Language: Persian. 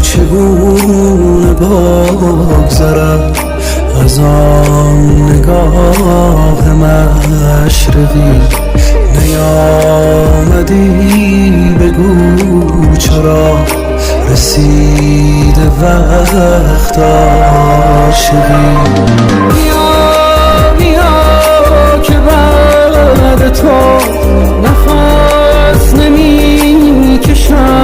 چگونه بگذرم از آن نگاه مشرقی؟ نیامدی بگو چرا رسیده وقت عاشقی؟ بیا بیا که بعد تو نفس نمی کشم